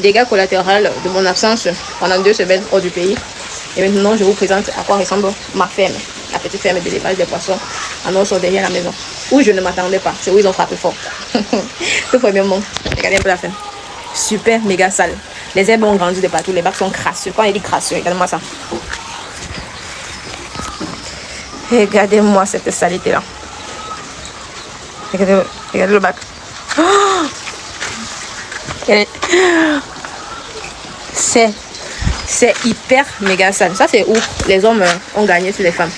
Dégâts collatéraux de mon absence pendant 2 semaines hors du pays. Et maintenant, je vous présente à quoi ressemble ma ferme. La petite ferme de l'élevage des poissons en Orso derrière la maison. Où je ne m'attendais pas. C'est où ils ont frappé fort. Tout premièrement, regardez un peu la ferme. Super méga sale. Les herbes ont grandi de partout. Les bacs sont crasseux. Quand il dit crasseux, regardez-moi ça. Regardez-moi cette saleté là. Regardez le bac. Oh, c'est hyper méga sale. Ça, c'est où les hommes ont gagné sur les femmes.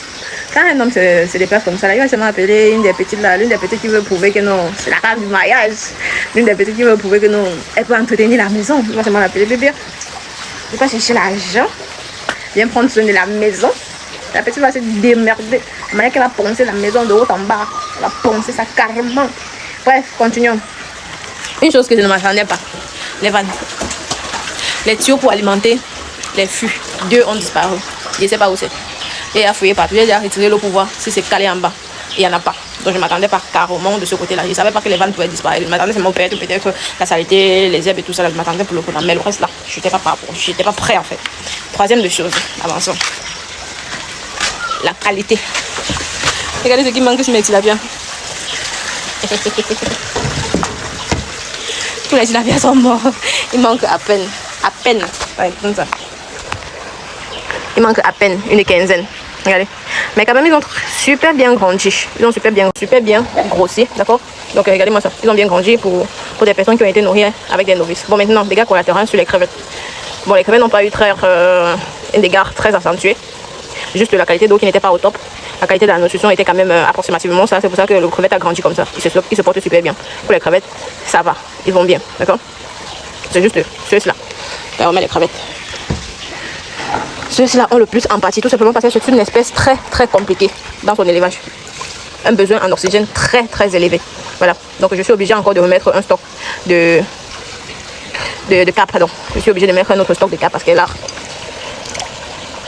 Quand un homme se déplace comme ça, là, il va seulement appeler une des petites là, l'une des petites qui veut prouver que non, c'est la femme du mariage. L'une des petites qui veut prouver que non, elle peut entretenir la maison. Il va seulement l'appeler bébé. Il va chercher l'argent. Viens prendre soin de la maison. La petite va se démerder. De manière qu'elle va poncer la maison de haut en bas. Elle va poncer ça carrément. Bref, continuons. Une chose que je ne m'attendais pas. Les vannes. Les tuyaux pour alimenter les fûts. 2 ont disparu. Je ne sais pas où c'est. Et il a fouillé partout. J'ai déjà retiré l'eau pour voir si c'est calé en bas. Il n'y en a pas. Donc je ne m'attendais pas carrément de ce côté-là. Je ne savais pas que les vannes pouvaient disparaître. Je m'attendais seulement peut-être la saleté, les herbes et tout ça. Là, je m'attendais pour le coup. Mais le reste là, je n'étais pas prêt en fait. Troisième des choses. Avançons. La qualité. Regardez ce qui manque sur mes tilapias. Tous les tilapias sont morts. Il manque à peine. À peine. Ouais, comme ça. Il manque à peine une quinzaine. Regardez. Mais quand même, ils ont super bien grandi. Ils ont super bien grossi. D'accord? Donc, regardez-moi ça. Ils ont bien grandi pour des personnes qui ont été nourries avec des novices. Bon, maintenant, dégâts collatéraux sur les crevettes. Bon, les crevettes n'ont pas eu un dégât très accentué. Juste la qualité d'eau qui n'était pas au top. La qualité de la nutrition était quand même approximativement ça. C'est pour ça que le crevette a grandi comme ça. Il se porte super bien. Pour les crevettes, ça va. Ils vont bien. D'accord? C'est juste ceux-là. On met les crevettes. Ceux-là ont le plus empathie. Tout simplement parce que c'est une espèce très très compliquée dans son élevage. Un besoin en oxygène très très élevé. Voilà. Donc je suis obligée encore de remettre un stock de cap. Pardon. Je suis obligée de mettre un autre stock de cap parce que là,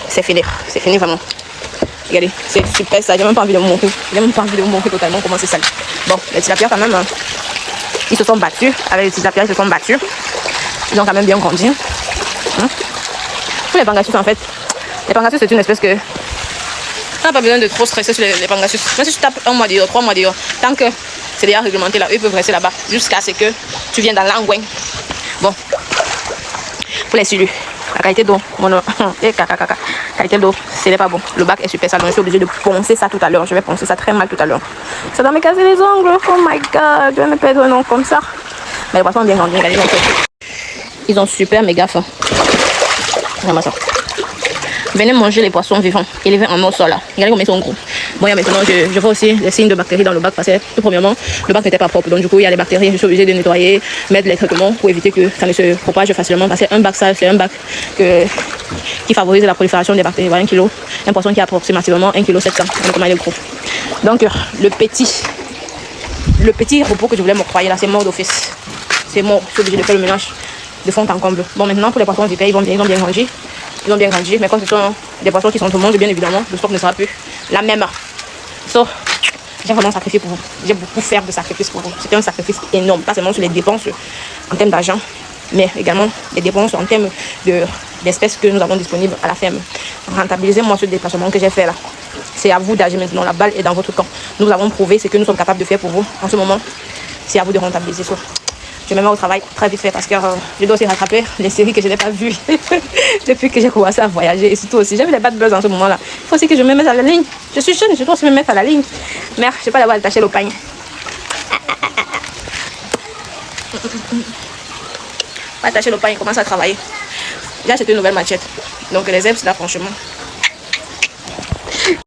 c'est fini. C'est fini vraiment. Regardez, c'est super ça. J'ai même pas envie de vous montrer. J'ai même pas envie de vous montrer totalement comment c'est sale. Bon, les tilapias quand même, ils se sont battus. Avec les tilapias, ils se sont battus. Ils ont quand même bien grandi. Pour les pangasius, en fait, les pangasius, c'est une espèce que on n'a pas besoin de trop stresser sur les pangasius. Même si tu tapes 1 mois dehors, 3 mois dehors, tant que c'est déjà réglementé là, eux peuvent rester là-bas jusqu'à ce que tu viennes dans l'angouin. Bon, pour les silus. La qualité d'eau, qualité d'eau, ce n'est pas bon. Le bac est super sale, donc je suis obligée de poncer ça tout à l'heure. Je vais poncer ça très mal tout à l'heure. Ça doit me casser les ongles. Oh my god, je vais me perdre un ongle comme ça. Mais les poissons ont bien grandi, regardez. Ils ont super méga faim. Vraiment ça. Venez manger les poissons vivants, élevés en eau sol là. Regardez comme ils sont gros. Bon, et maintenant, je vois aussi les signes de bactéries dans le bac parce que tout premièrement, le bac n'était pas propre. Donc, du coup, il y a les bactéries. Je suis obligée de nettoyer, mettre les traitements pour éviter que ça ne se propage facilement. Parce qu'un bac sale, c'est un bac qui favorise la prolifération des bactéries. Voilà 1 kg. Un poisson qui a approximativement 1,7 kg. Donc, comment il est gros. Donc, le petit repos que je voulais m'octroyer là, c'est mort d'office. C'est mort. Je suis obligée de faire le mélange de fond en comble. Bon, maintenant, pour les poissons vipères, ils ont bien grandi. Ils ont bien grandi, mais quand ce sont des poissons qui sont au monde, bien évidemment, le stock ne sera plus la même. So, j'ai vraiment sacrifié pour vous. J'ai beaucoup fait de sacrifices pour vous. C'était un sacrifice énorme, pas seulement sur les dépenses en termes d'argent, mais également les dépenses en termes d'espèces que nous avons disponibles à la ferme. Rentabilisez-moi ce déplacement que j'ai fait là. C'est à vous d'agir maintenant. La balle est dans votre camp. Nous avons prouvé ce que nous sommes capables de faire pour vous. En ce moment, c'est à vous de rentabiliser ça. Je me mets au travail très vite fait parce que je dois aussi rattraper les séries que je n'ai pas vues depuis que j'ai commencé à voyager. Et surtout aussi, j'ai vu les bad buzz en ce moment-là. Il faut aussi que je me mette à la ligne. Je suis jeune, je dois aussi me mettre à la ligne. Merde, je ne sais pas d'avoir attaché le pagne. Attacher le pagne, commence à travailler. J'ai acheté une nouvelle machette. Donc les herbes, là, franchement,